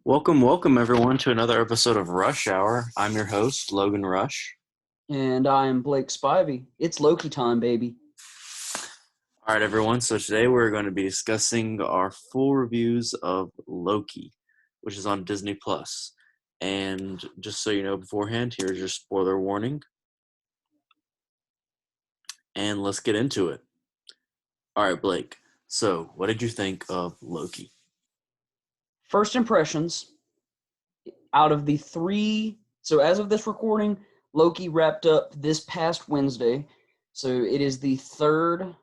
Welcome everyone to another episode of Rush Hour. I'm your host, Logan Rush. And I am Blake Spivey. It's Loki time, baby. All right, everyone. So today we're going to be discussing our full reviews of Loki, which is on Disney Plus. And just so you know beforehand, here's your spoiler warning. And let's get into it. All right, Blake. So, what did you think of Loki? First impressions out of the three. So, as of this recording, Loki wrapped up this past Wednesday. So, it is the third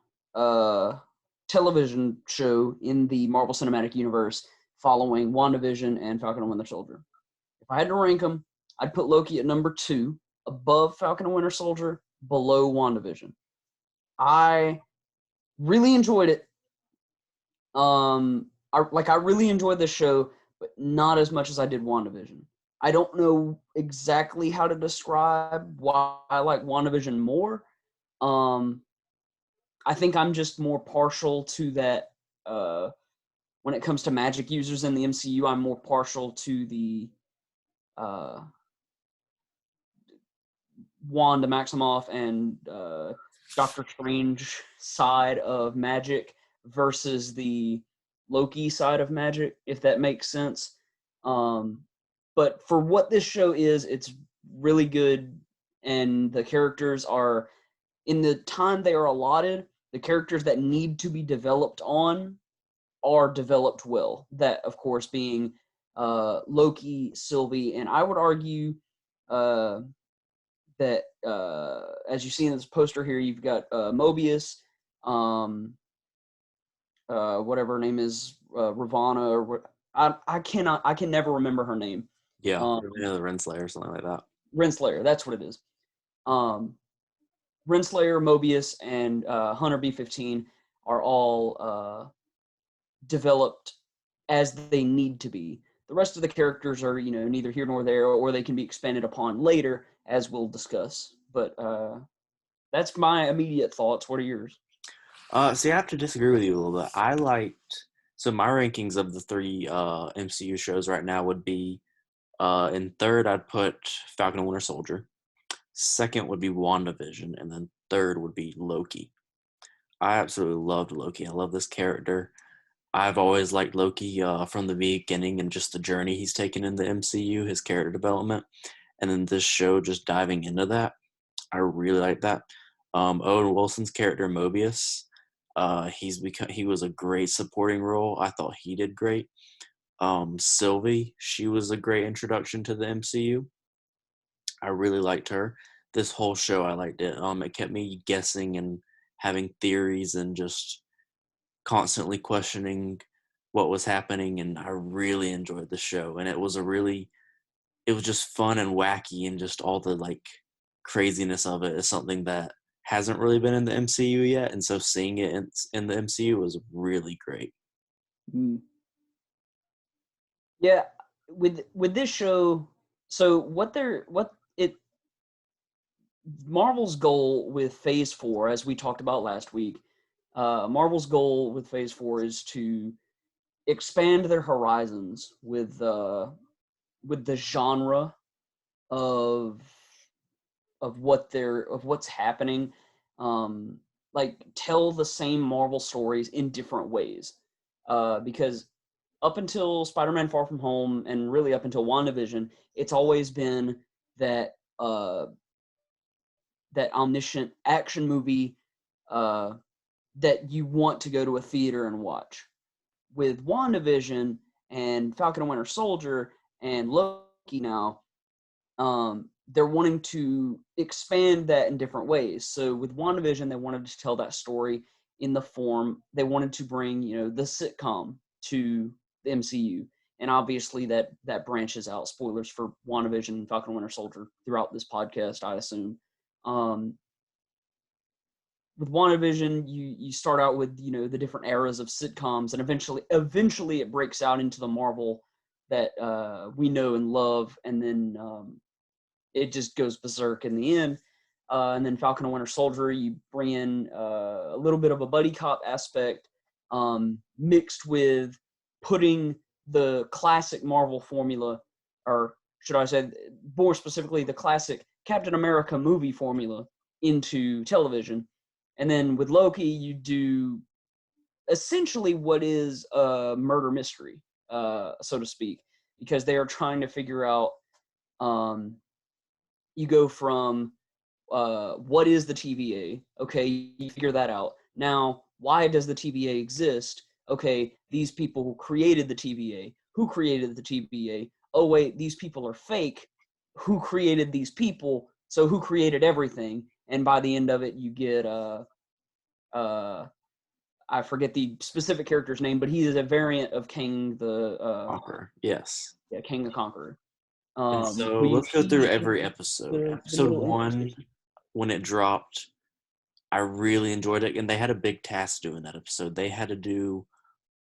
television show in the Marvel Cinematic Universe following WandaVision and Falcon and Winter Soldier. If I had to rank them, I'd put Loki at number 2, above Falcon and Winter Soldier, below WandaVision. I really enjoyed it. I really enjoyed this show, but not as much as I did WandaVision. I don't know exactly how to describe why I like WandaVision more. I think I'm just more partial to that. When it comes to magic users in the MCU, I'm more partial to the uh, Wanda Maximoff and Doctor Strange side of magic versus the Loki side of magic, if that makes sense. But for what this show is, it's really good, and the characters are, in the time they are allotted, the characters that need to be developed on are developed well. That, of course, being Loki, Sylvie, and I would argue that, as you see in this poster here, you've got Mobius, whatever her name is, Ravana, or what. I can never remember her name. Yeah, Um, the Renslayer or something like that. Renslayer, that's what it is. Renslayer, Mobius, and Hunter B-15 are all developed as they need to be. The rest of the characters are, neither here nor there, or they can be expanded upon later, as we'll discuss. But that's my immediate thoughts. What are yours? See, I have to disagree with you a little bit. So my rankings of the three MCU shows right now would be in third, I'd put Falcon and Winter Soldier. Second would be WandaVision, and then third would be Loki. I absolutely loved Loki. I love this character. I've always liked Loki from the beginning and just the journey he's taken in the MCU, his character development, and then this show just diving into that. I really like that. Owen Wilson's character Mobius, he was a great supporting role. I thought he did great. Sylvie, she was a great introduction to the MCU. I really liked her. This whole show, I liked it. It kept me guessing and having theories and just constantly questioning what was happening. And I really enjoyed the show. And it was just fun and wacky, and just all the craziness of it is something that hasn't really been in the MCU yet. And so seeing it in the MCU was really great. Mm. Yeah, with this show, so Marvel's goal with Phase 4, as we talked about last week, Marvel's goal with Phase 4 is to expand their horizons with the genre of what's happening. Tell the same Marvel stories in different ways, because up until Spider-Man Far From Home, and really up until WandaVision, it's always been that that omniscient action movie that you want to go to a theater and watch. With WandaVision and Falcon and Winter Soldier and Loki now, they're wanting to expand that in different ways. So with WandaVision, they wanted to tell that story in the form, they wanted to bring, the sitcom to the MCU. And obviously that branches out. Spoilers for WandaVision and Falcon and Winter Soldier throughout this podcast, I assume. With WandaVision, you start out with, the different eras of sitcoms, and eventually it breaks out into the Marvel that we know and love, and then it just goes berserk in the end. And then Falcon and Winter Soldier, you bring in a little bit of a buddy cop aspect, mixed with putting the classic Marvel formula, or should I say more specifically the classic Captain America movie formula into television. And then with Loki, you do essentially what is a murder mystery, so to speak, because they are trying to figure out, you go from what is the TVA? Okay, you figure that out. Now, why does the TVA exist? Okay, these people created the TVA. Who created the TVA? Oh, wait, these people are fake. Who created these people? So who created everything? And by the end of it, you get, I forget the specific character's name, but he is a variant of King the, Conqueror. Yes. yeah, King the Conqueror. And so We let's go through every introduce episode. the Episode little 1, when it dropped, I really enjoyed it, and they had a big task doing that episode. They had to do,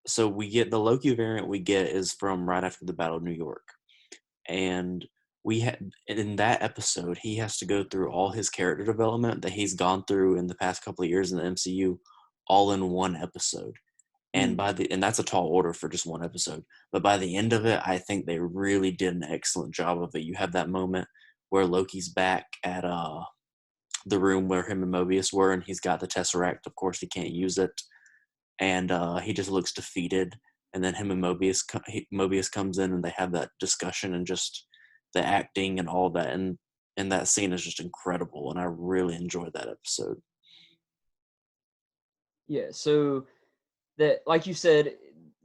so we get the Loki variant we get is from right after the Battle of New York, and we had in that episode he has to go through all his character development that he's gone through in the past couple of years in the MCU, all in one episode. And and that's a tall order for just one episode. But by the end of it, I think they really did an excellent job of it. You have that moment where Loki's back at the room where him and Mobius were, and he's got the Tesseract. Of course, he can't use it, and he just looks defeated. And then him and Mobius comes in, and they have that discussion, and just the acting and all that, and that scene is just incredible. And I really enjoyed that episode. Yeah, so that, like you said,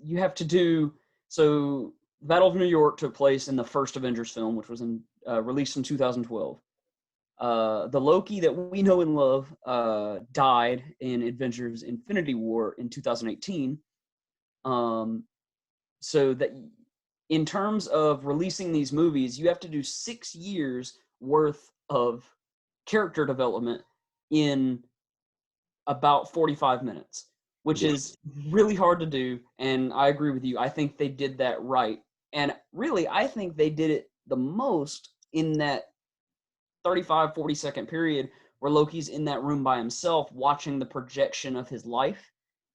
you have to do, so Battle of New York took place in the first Avengers film, which was released in 2012. The Loki that we know and love died in Avengers Infinity War in 2018. So that in terms of releasing these movies, you have to do 6 years worth of character development in about 45 minutes, which Yeah. is really hard to do. And I agree with you. I think they did that right. And really, I think they did it the most in that 35, 40-second period where Loki's in that room by himself watching the projection of his life,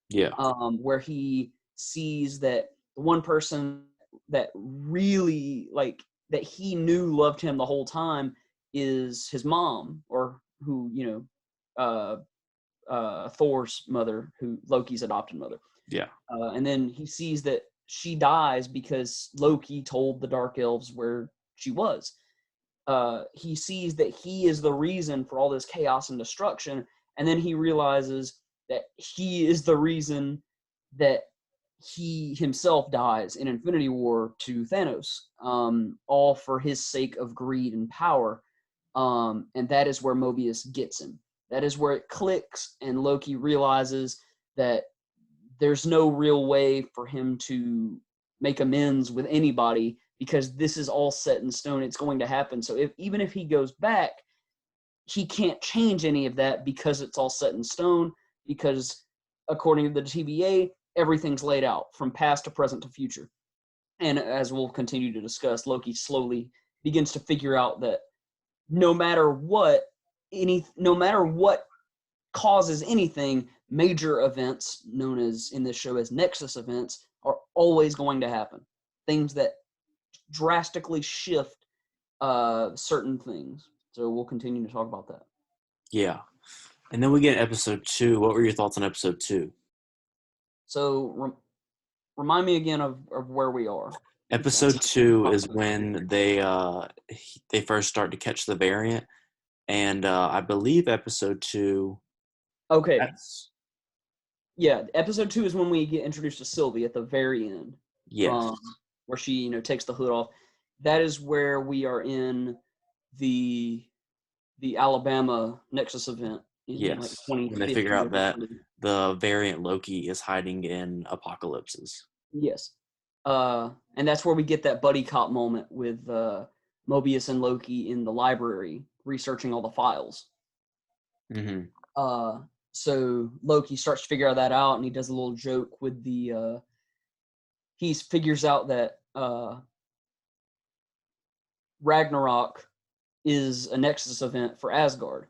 Yeah. where he sees that the one person that really, like, that he knew loved him the whole time is his mom, or who, Thor's mother, who Loki's adopted mother. Yeah. And then he sees that she dies because Loki told the Dark Elves where she was. He sees that he is the reason for all this chaos and destruction, and then he realizes that he is the reason that he himself dies in Infinity War to Thanos, all for his sake of greed and power. And that is where Mobius gets him. That is where it clicks, and Loki realizes that there's no real way for him to make amends with anybody because this is all set in stone. It's going to happen. So even if he goes back, he can't change any of that because it's all set in stone, because according to the TVA, everything's laid out from past to present to future. And as we'll continue to discuss, Loki slowly begins to figure out that no matter what causes anything, major events, known as in this show as Nexus events, are always going to happen. Things that drastically shift certain things. So we'll continue to talk about that. Yeah. And then we get episode 2. What were your thoughts on episode 2? So remind me again of where we are. Episode 2 is when they first start to catch the variant, and I believe episode 2. Okay. Yeah, episode 2 is when we get introduced to Sylvie at the very end. Yes. Where she, takes the hood off. That is where we are in the Alabama Nexus event in Yes. Like When they figure out that the variant Loki is hiding in apocalypses. Yes. And that's where we get that buddy cop moment with Mobius and Loki in the library researching all the files. Mm-hmm. So Loki starts to figure that out, and he does a little joke with he figures out that Ragnarok is a Nexus event for Asgard.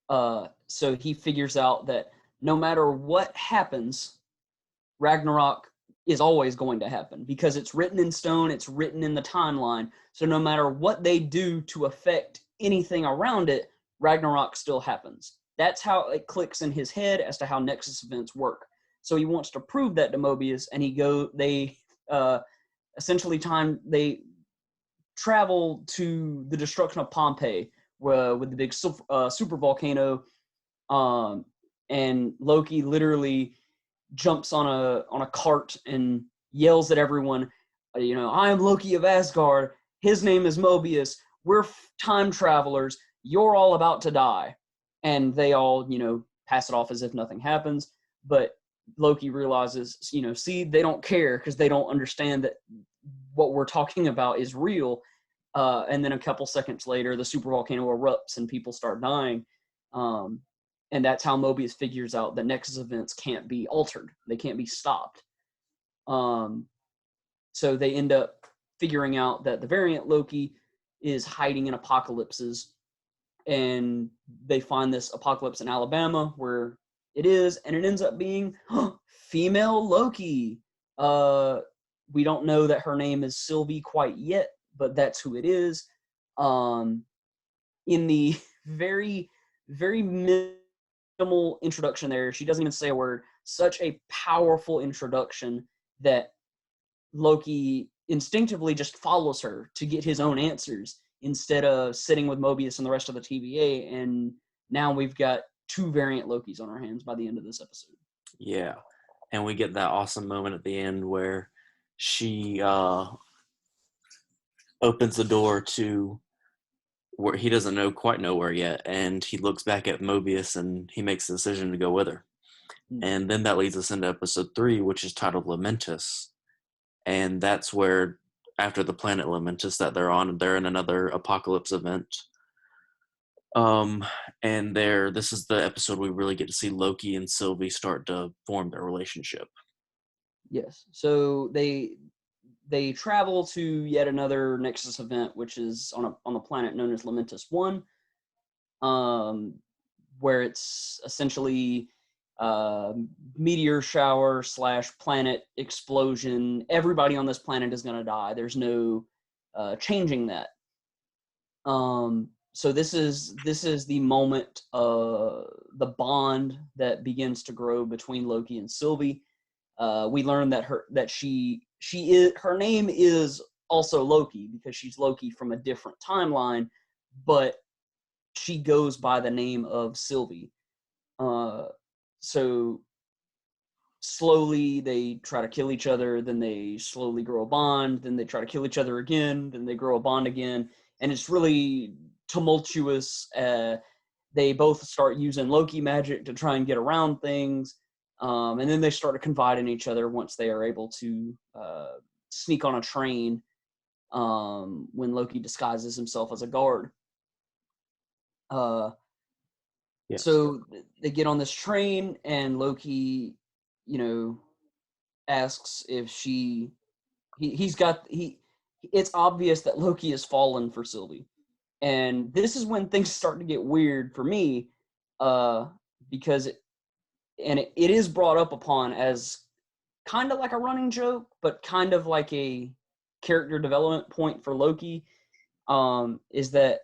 So he figures out that no matter what happens, Ragnarok is always going to happen because it's written in stone, it's written in the timeline. So no matter what they do to affect anything around it, Ragnarok still happens. That's how it clicks in his head as to how Nexus events work. So he wants to prove that to Mobius, and they they travel to the destruction of Pompeii with the big super volcano, and Loki literally jumps on a cart and yells at everyone, I am Loki of Asgard. His name is Mobius. We're time travelers. You're all about to die. And they all, pass it off as if nothing happens. But Loki realizes, see, they don't care because they don't understand that what we're talking about is real. And then a couple seconds later, the super volcano erupts and people start dying. And that's how Mobius figures out that Nexus events can't be altered. They can't be stopped. So they end up figuring out that the variant Loki is hiding in apocalypses. And they find this apocalypse in Alabama where it is. And it ends up being female Loki. We don't know that her name is Sylvie quite yet, but that's who it is. In the very, very minimal introduction there, she doesn't even say a word. Such a powerful introduction that Loki instinctively just follows her to get his own answers instead of sitting with Mobius and the rest of the TVA. And now we've got 2 variant Lokis on our hands by the end of this episode. Yeah. And we get that awesome moment at the end where she opens the door to where he doesn't quite know where yet, and he looks back at Mobius and he makes the decision to go with her. And then that leads us into episode 3, which is titled Lamentus. And that's where, after the planet Lamentus that they're in another apocalypse event. And this is the episode we really get to see Loki and Sylvie start to form their relationship. Yes. So they travel to yet another Nexus event, which is on a planet known as Lamentus 1, where it's essentially meteor shower / planet explosion. Everybody on this planet is going to die. There's no changing that. So this is the moment, the bond that begins to grow between Loki and Sylvie. We learn that her name is also Loki because she's Loki from a different timeline, but she goes by the name of Sylvie. So slowly they try to kill each other, then they slowly grow a bond, then they try to kill each other again, then they grow a bond again, and it's really tumultuous. They both start using Loki magic to try and get around things. And then they start to confide in each other once they are able to sneak on a train when Loki disguises himself as a guard. Yes. So they get on this train, and Loki, asks if it's obvious that Loki has fallen for Sylvie. And this is when things start to get weird for me, because it is brought up upon as kind of like a running joke, but kind of like a character development point for Loki, is that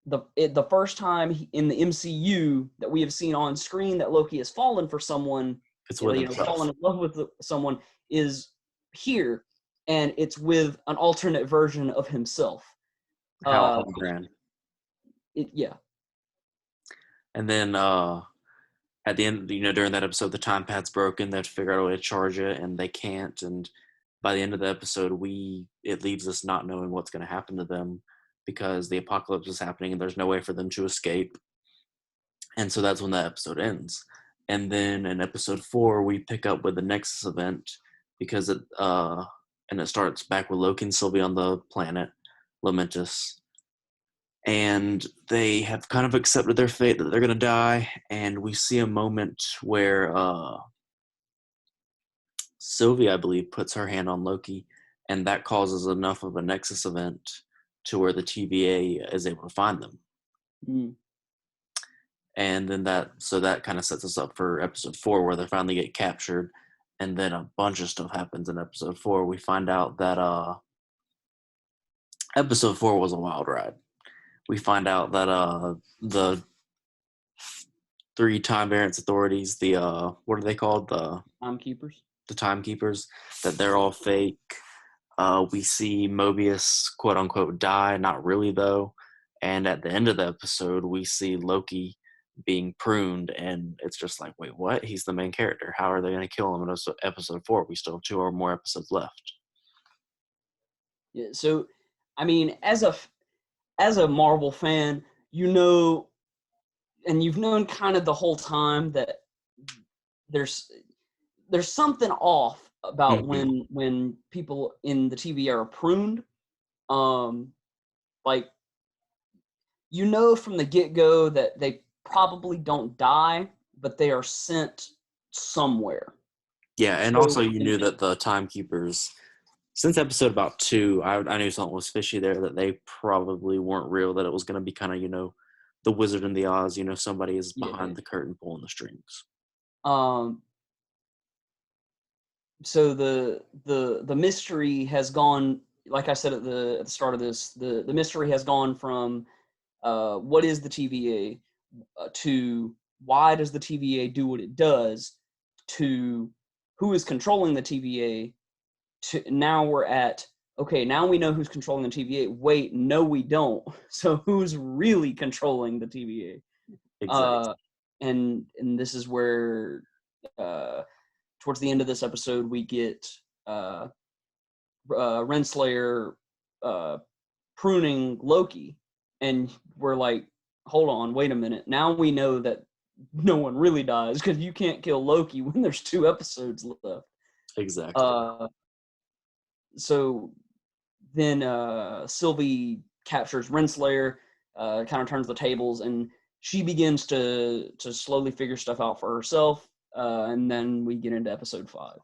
the first time in the MCU that we have seen on screen that Loki has fallen for someone, It's with himself. fallen in love with someone, is here, and it's with an alternate version of himself. How grand. Yeah. And then at the end, during that episode, the time pad's broken. They have to figure out a way to charge it, and they can't. And by the end of the episode, it leaves us not knowing what's going to happen to them because the apocalypse is happening and there's no way for them to escape. And so that's when that episode ends. And then in episode 4, we pick up with the Nexus event because it starts back with Loki and Sylvie on the planet Lamentus. And they have kind of accepted their fate that they're going to die. And we see a moment where Sylvie, I believe, puts her hand on Loki, and that causes enough of a Nexus event to where the TVA is able to find them. Mm. And then that kind of sets us up for episode 4, where they finally get captured, and then a bunch of stuff happens in episode 4. We find out that episode 4 was a wild ride. We find out that the 3 time variance authorities, the what are they called? Timekeepers. The timekeepers, that they're all fake. We see Mobius, quote unquote, die, not really though. And at the end of the episode, we see Loki being pruned, and it's just like, wait, what? He's the main character. How are they going to kill him in episode 4? We still have 2 or more episodes left. Yeah. So, I mean, as a Marvel fan, you know, and you've known kind of the whole time that there's something off about Mm-hmm. when people in the TV are pruned. Like, you know from the get-go that they probably don't die, but they are sent somewhere. Yeah, and So also you knew that the timekeepers, since episode about 2, I knew something was fishy there, that they probably weren't real, that it was going to be kind of, the Wizard and the Oz, somebody is yeah. behind the curtain pulling the strings. Um so the mystery has gone, like I said at the start of this, the mystery has gone from what is the TVA, to why does the TVA do what it does, to who is controlling the TVA, to now we're at, okay, now we know who's controlling the TVA. Wait, no, we don't. So who's really controlling the TVA? Exactly. Uh, and this is where uh, towards the end of this episode we get uh, Renslayer uh, pruning Loki, and we're like, hold on, wait a minute. Now we know that no one really dies because you can't kill Loki when there's 2 episodes left. Exactly. Uh, so then Sylvie captures Renslayer, kind of turns the tables, and she begins to slowly figure stuff out for herself. And then we get into episode 5.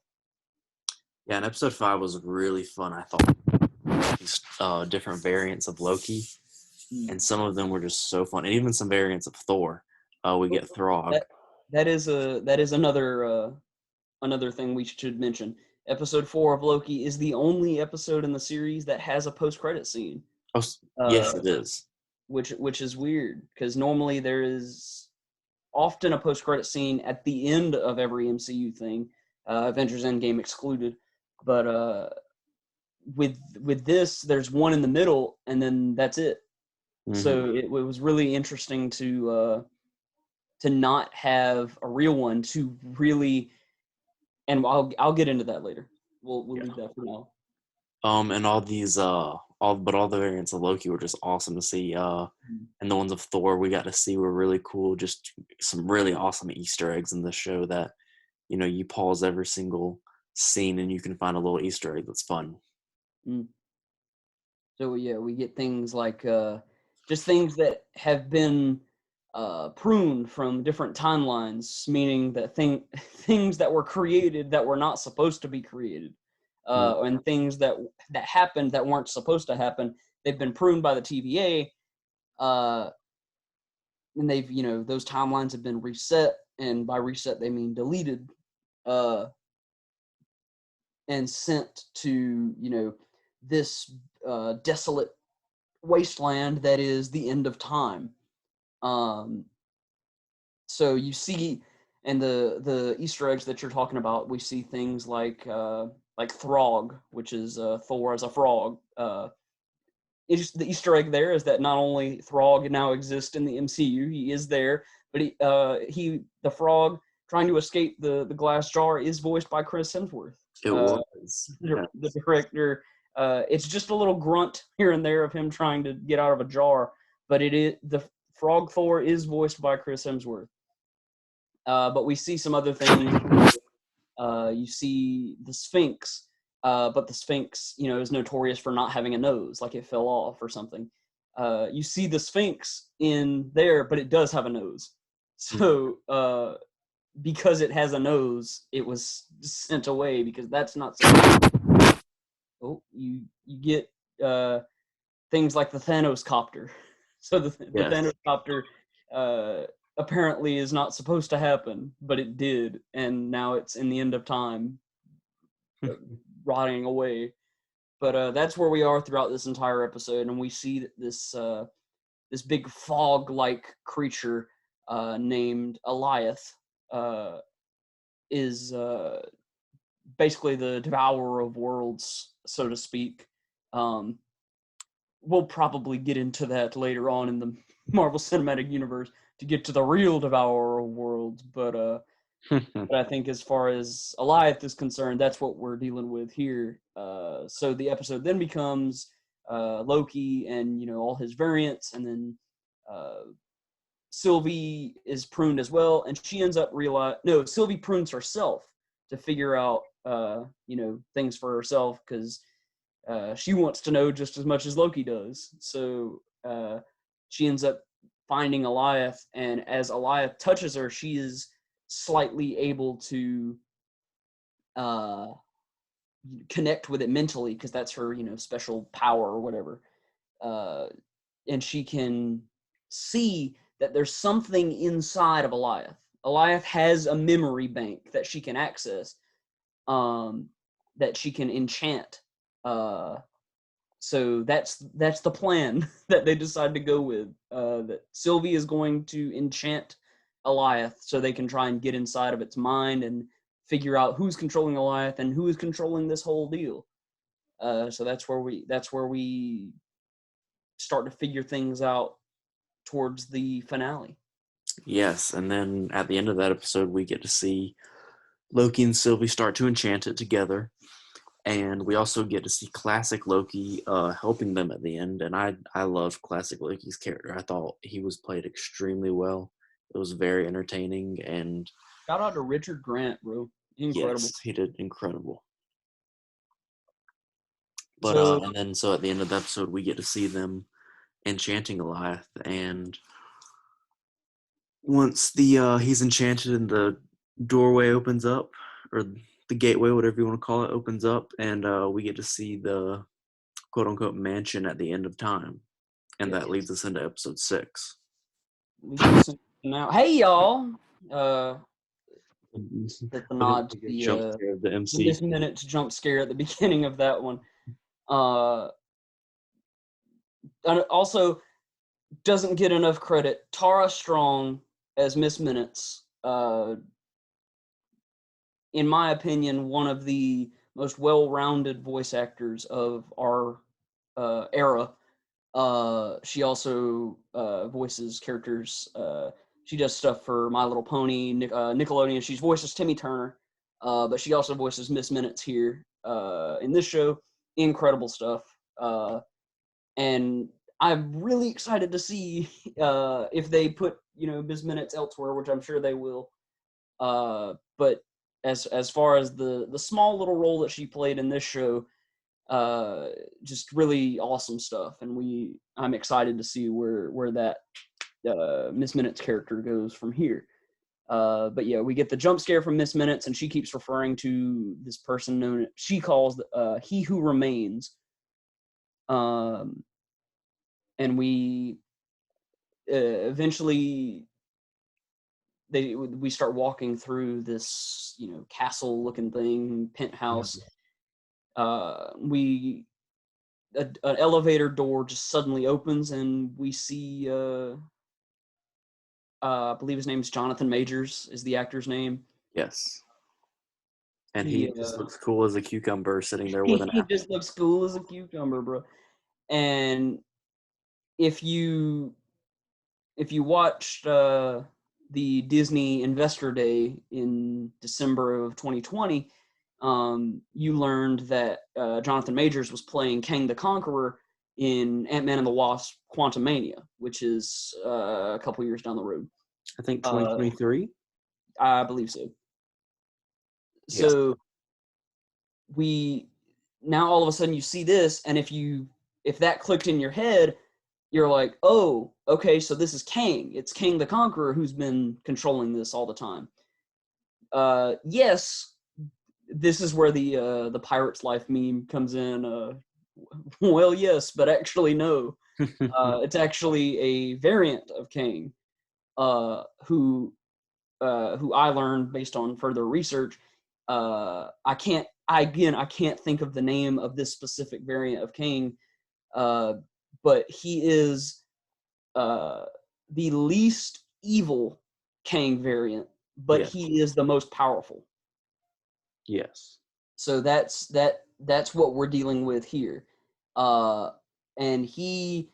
Yeah, and episode 5 was really fun. I thought these different variants of Loki, Mm. and some of them were just so fun, and even some variants of Thor. We get Throg. That that is another thing we should mention. Episode 4 of Loki is the only episode in the series that has a post credit scene, Oh, yes, uh, it is. which is weird because normally there is often a post credit scene at the end of every MCU thing, Avengers Endgame excluded. But with this, there's one in the middle, and then that's it. Mm-hmm. So it was really interesting to not have a real one, to really, and I'll get into that later. We'll Yeah. leave that for now. And all these all the variants of Loki were just awesome to see. Mm. And the ones of Thor we got to see were really cool. Just some really awesome Easter eggs in the show that, you pause every single scene and you can find a little Easter egg that's fun. Mm. So yeah, we get things like just things that have been pruned from different timelines, meaning that things that were created that were not supposed to be created, Mm. and things that happened that weren't supposed to happen. They've been pruned by the TVA, uh, and they've, those timelines have been reset, and by reset they mean deleted, uh, and sent to, this desolate wasteland that is the end of time. Um, so you see, and the Easter eggs that you're talking about, we see things like Throg, which is Thor as a frog. The Easter egg there is that not only Throg now exists in the MCU, he is there, but the frog trying to escape the glass jar is voiced by Chris Hemsworth. It Uh, was. Yeah. the director. It's just a little grunt here and there of him trying to get out of a jar, but the Frog Thor is voiced by Chris Hemsworth. But we see some other things. You see the Sphinx, but the Sphinx, is notorious for not having a nose, like it fell off or something. You see the Sphinx in there, but it does have a nose. Mhm. So because it has a nose, it was sent away because that's not so. Oh, you get things like the Thanos copter. So the Yes. Thanos copter apparently is not supposed to happen, but it did, and now it's in the end of time. rotting away. But that's where we are throughout this entire episode, and we see that this big fog-like creature named Eliath is basically the devourer of worlds, so to speak. We'll probably get into that later on in the Marvel Cinematic Universe to get to the real devourer of worlds, but I think as far as Eliath is concerned, that's what we're dealing with here. So the episode then becomes Loki and all his variants, and then Sylvie is pruned as well, and she ends up Sylvie prunes herself to figure out things for herself because she wants to know just as much as Loki does. So she ends up finding Eliath, and as Eliath touches her, she is slightly able to connect with it mentally because that's her special power or whatever, and she can see that there's something inside of Eliath. Eliath has a memory bank that she can access, that she can enchant. So that's the plan that they decide to go with. That Sylvie is going to enchant Eliath so they can try and get inside of its mind and figure out who's controlling Eliath and who is controlling this whole deal. So that's where we start to figure things out towards the finale. Yes, and then at the end of that episode, we get to see Loki and Sylvie start to enchant it together. And we also get to see classic Loki helping them at the end. And I love classic Loki's character. I thought he was played extremely well. It was very entertaining. And Shout out to Richard Grant, bro. Incredible. yes, he did incredible. But So so at the end of the episode, we get to see them enchanting Eliath. And once he's enchanted and the doorway opens up, or the gateway, whatever you want to call it, opens up, and we get to see the quote-unquote mansion at the end of time, and that leads us into episode 6. Now, hey y'all! The nod to the jump scare of the MC. This minute's jump scare at the beginning of that one. And also doesn't get enough credit. Tara Strong as Miss Minutes. In my opinion, one of the most well-rounded voice actors of our era. She also voices characters. She does stuff for My Little Pony, Nickelodeon. She's voices Timmy Turner, but she also voices Miss Minutes here in this show. Incredible stuff. And I'm really excited to see if they put Miss Minutes elsewhere, which I'm sure they will. But as far as the small little role that she played in this show, just really awesome stuff, and I'm excited to see where that Miss Minutes character goes from here. But yeah, we get the jump scare from Miss Minutes, and she keeps referring to this person she calls He Who Remains. And we eventually we start walking through this castle looking thing, penthouse. An elevator door just suddenly opens, and we see I believe his name is Jonathan Majors is the actor's name. Yes. And he just looks cool as a cucumber sitting there with an apple. He just looks cool as a cucumber, bro. And if you watched the Disney Investor Day in December of 2020, you learned that Jonathan Majors was playing Kang the Conqueror in Ant-Man and the Wasp: Quantumania, which is a couple years down the road. I think 2023? I believe so. Yes. So now all of a sudden you see this, and if that clicked in your head, you're like, oh, okay, so this is Kang. It's Kang the Conqueror who's been controlling this all the time. Yes, this is where the Pirate's Life meme comes in. Well, yes, but actually no. It's actually a variant of Kang, who I learned based on further research. I I can't think of the name of this specific variant of Kang, but he is the least evil Kang variant, but Yes. he is the most powerful. Yes. So that's what we're dealing with here. And he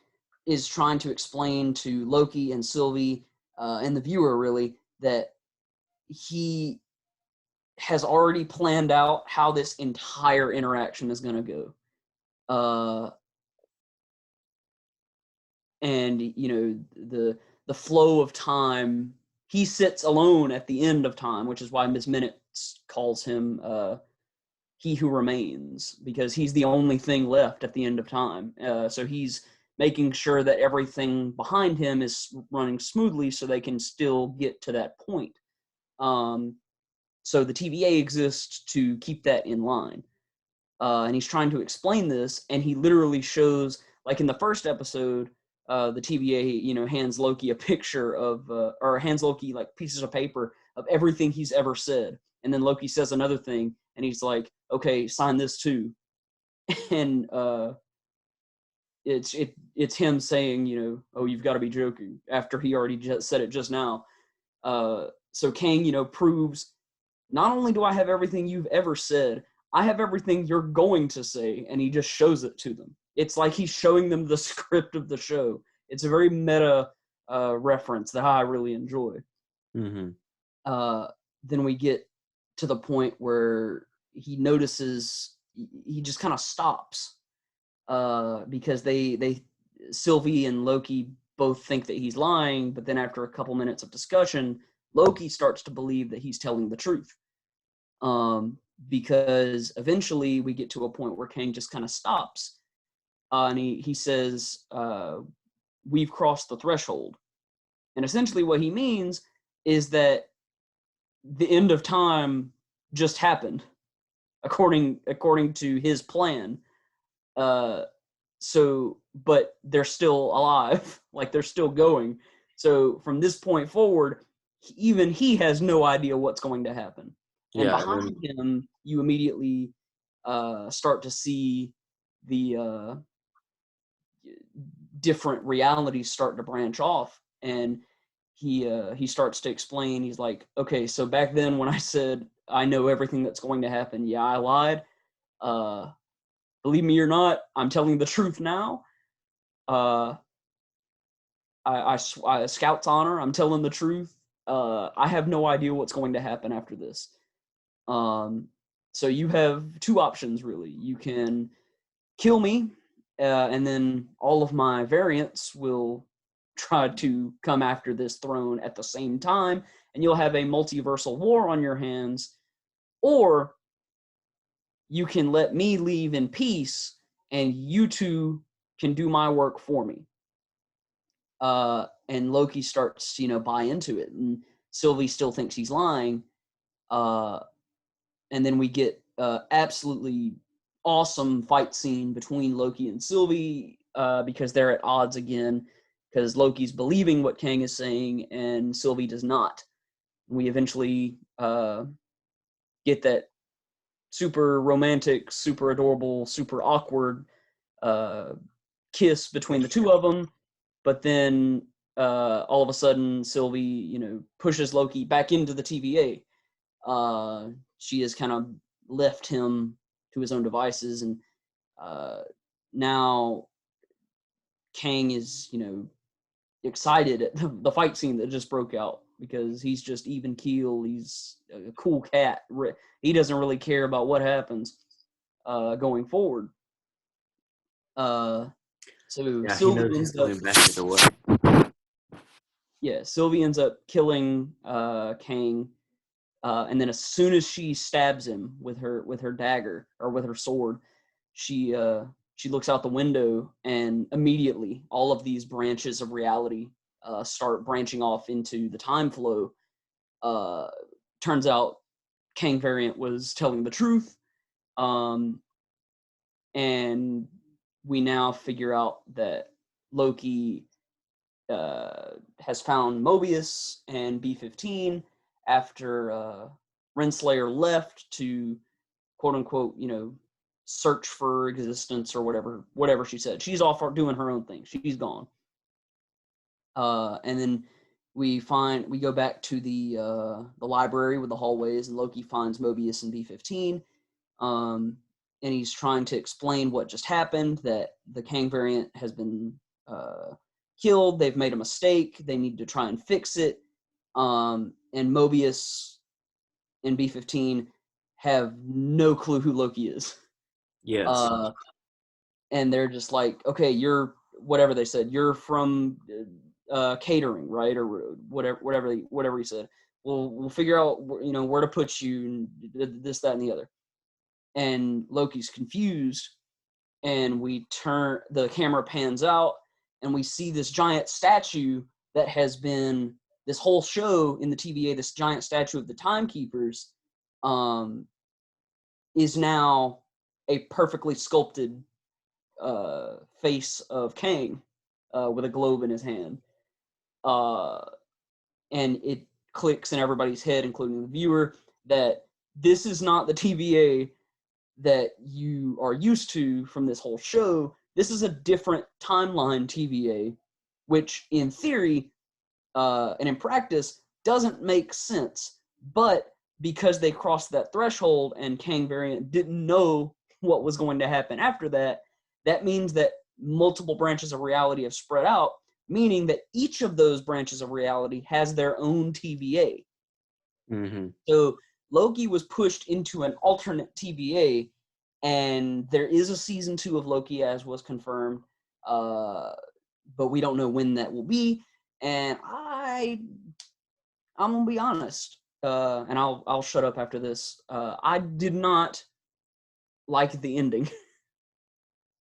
is trying to explain to Loki and Sylvie and the viewer really that he has already planned out how this entire interaction is going to go. And the flow of time, he sits alone at the end of time, which is why Ms. Minutes calls him he who remains, because he's the only thing left at the end of time. So he's making sure that everything behind him is running smoothly so they can still get to that point. So the TVA exists to keep that in line. And he's trying to explain this, and he literally shows, like in the first episode, the TVA, hands Loki a picture of, or hands Loki like pieces of paper of everything he's ever said. And then Loki says another thing, and he's like, okay, sign this too. And it's him saying, oh, you've got to be joking, after he already just said it just now. So Kang, proves, not only do I have everything you've ever said, I have everything you're going to say, and he just shows it to them. It's like he's showing them the script of the show. It's a very meta reference that I really enjoy. Mm-hmm. Then we get to the point where he notices, he just kind of stops because Sylvie and Loki both think that he's lying, but then after a couple minutes of discussion, Loki starts to believe that he's telling the truth. Because eventually we get to a point where Kang just kind of stops, and he says, we've crossed the threshold. And essentially what he means is that the end of time just happened, according to his plan. But they're still alive, like they're still going. So from this point forward, even he has no idea what's going to happen. And Yeah. behind him, you immediately start to see the different realities start to branch off. And he starts to explain. He's like, okay, so back then when I said I know everything that's going to happen, yeah, I lied. Believe me or not, I'm telling the truth now. I Scout's honor, I'm telling the truth. I have no idea what's going to happen after this. So you have two options, really. You can kill me, and then all of my variants will try to come after this throne at the same time, and you'll have a multiversal war on your hands. Or you can let me leave in peace, and you two can do my work for me. And Loki starts, buy into it, and Sylvie still thinks he's lying. And then we get absolutely awesome fight scene between Loki and Sylvie because they're at odds again, because Loki's believing what Kang is saying and Sylvie does not. We eventually get that super romantic, super adorable, super awkward kiss between the two of them. But then all of a sudden, Sylvie, pushes Loki back into the TVA. She has kind of left him to his own devices, and now Kang is, excited at the fight scene that just broke out, because he's just even keel. He's a cool cat. He doesn't really care about what happens going forward. So Yeah, he knows he's coming back either way. Sylvie ends up killing Kang, and then as soon as she stabs him with her dagger, or with her sword, she looks out the window, and immediately all of these branches of reality start branching off into the time flow. Turns out Kang variant was telling the truth, and we now figure out that Loki has found Mobius and B-15 after Renslayer left to quote unquote, search for existence or whatever she said. She's off doing her own thing. She's gone. And then we go back to the library with the hallways, and Loki finds Mobius and B-15. And he's trying to explain what just happened, that the Kang variant has been killed. They've made a mistake. They need to try and fix it. And Mobius and B-15 have no clue who Loki is. Yes. And they're just like, okay, you're whatever they said. You're from catering, right, or whatever he said. We'll figure out where to put you, and this, that, and the other. And Loki's confused, and the camera pans out, and we see this giant statue that has been this whole show in the TVA. This giant statue of the Timekeepers is now a perfectly sculpted face of Kang with a globe in his hand. And it clicks in everybody's head, including the viewer, that this is not the TVA that you are used to from this whole show. This is a different timeline TVA, which in theory and in practice doesn't make sense. But because they crossed that threshold and Kang variant didn't know what was going to happen after that, that means that multiple branches of reality have spread out, meaning that each of those branches of reality has their own TVA. Mm-hmm. So Loki was pushed into an alternate TVA, and there is a season 2 of Loki, as was confirmed, but we don't know when that will be. And I'm gonna be honest, and I'll shut up after this. I did not like the ending.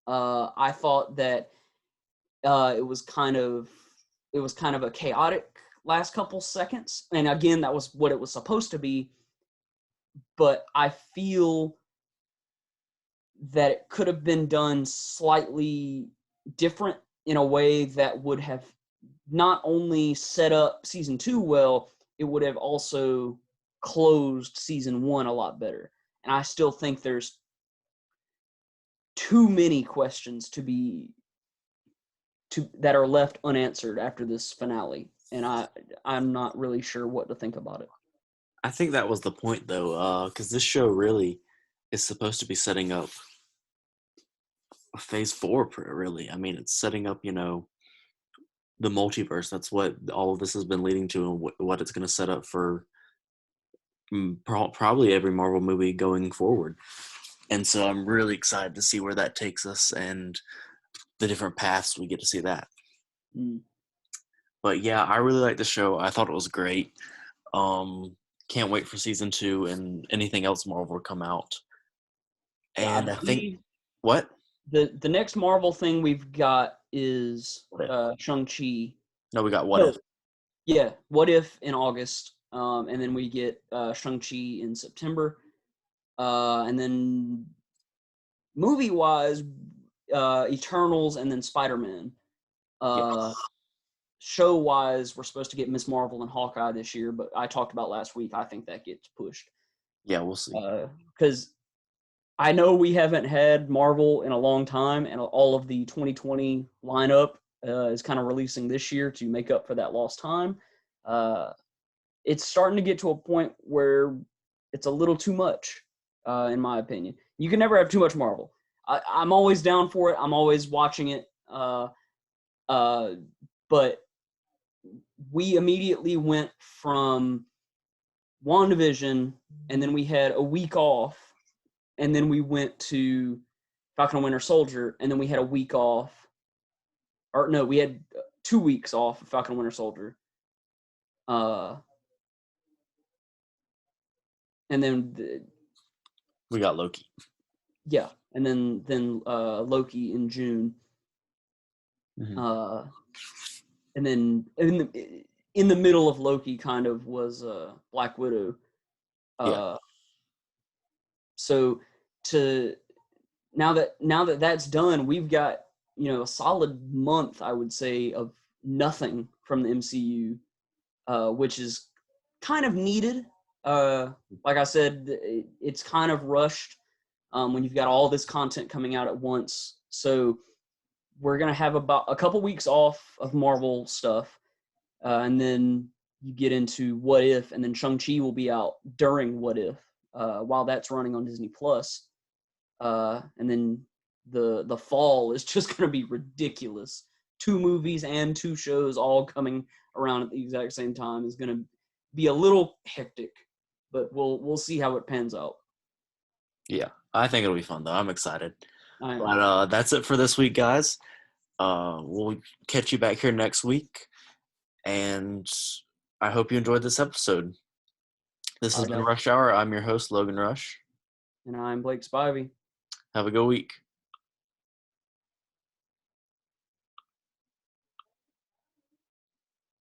I thought that it was kind of a chaotic last couple seconds, and again, that was what it was supposed to be. But I feel that it could have been done slightly different, in a way that would have not only set up season 2 well, it would have also closed season 1 a lot better. And I still think there's too many questions that are left unanswered after this finale, and I'm not really sure what to think about it. I think that was the point, though, because this show really is supposed to be setting up phase 4, really. I mean, it's setting up, the multiverse. That's what all of this has been leading to, and what it's going to set up for probably every Marvel movie going forward. And so I'm really excited to see where that takes us and the different paths we get to see that. But yeah, I really like the show. I thought it was great. Can't wait for season 2 and anything else Marvel will come out. And I think what? The next Marvel thing we've got is Shang-Chi. No, we got What If. Yeah, What If in August. And then we get Shang-Chi in September. And then movie-wise, Eternals and then Spider-Man. Show-wise, we're supposed to get Ms. Marvel and Hawkeye this year, but I talked about last week, I think that gets pushed. Yeah, we'll see. Because I know we haven't had Marvel in a long time, and all of the 2020 lineup is kind of releasing this year to make up for that lost time. It's starting to get to a point where it's a little too much, in my opinion. You can never have too much Marvel. I'm always down for it. I'm always watching it. But we immediately went from WandaVision, and then we had a week off, and then we went to Falcon and Winter Soldier, and then we had a week off. Or no, we had 2 weeks off of Falcon and Winter Soldier. And then we got Loki. Yeah, and then Loki in June. Mm-hmm. And then in the middle of Loki kind of was Black Widow. So now that that's done, we've got a solid month, I would say, of nothing from the MCU, which is kind of needed. Like I said, it's kind of rushed. when you've got all this content coming out at once. So we're going to have about a couple weeks off of Marvel stuff, and then you get into What If, and then Shang-Chi will be out during What If, while that's running on Disney Plus. And then the fall is just going to be ridiculous. 2 movies and 2 shows all coming around at the exact same time is going to be a little hectic, but we'll see how it pans out. Yeah, I think it'll be fun though. I'm excited. I am. But that's it for this week, guys. We'll catch you back here next week, and I hope you enjoyed this episode. This has been Bye-bye. Rush Hour. I'm your host, Logan Rush. And I'm Blake Spivey. Have a good week.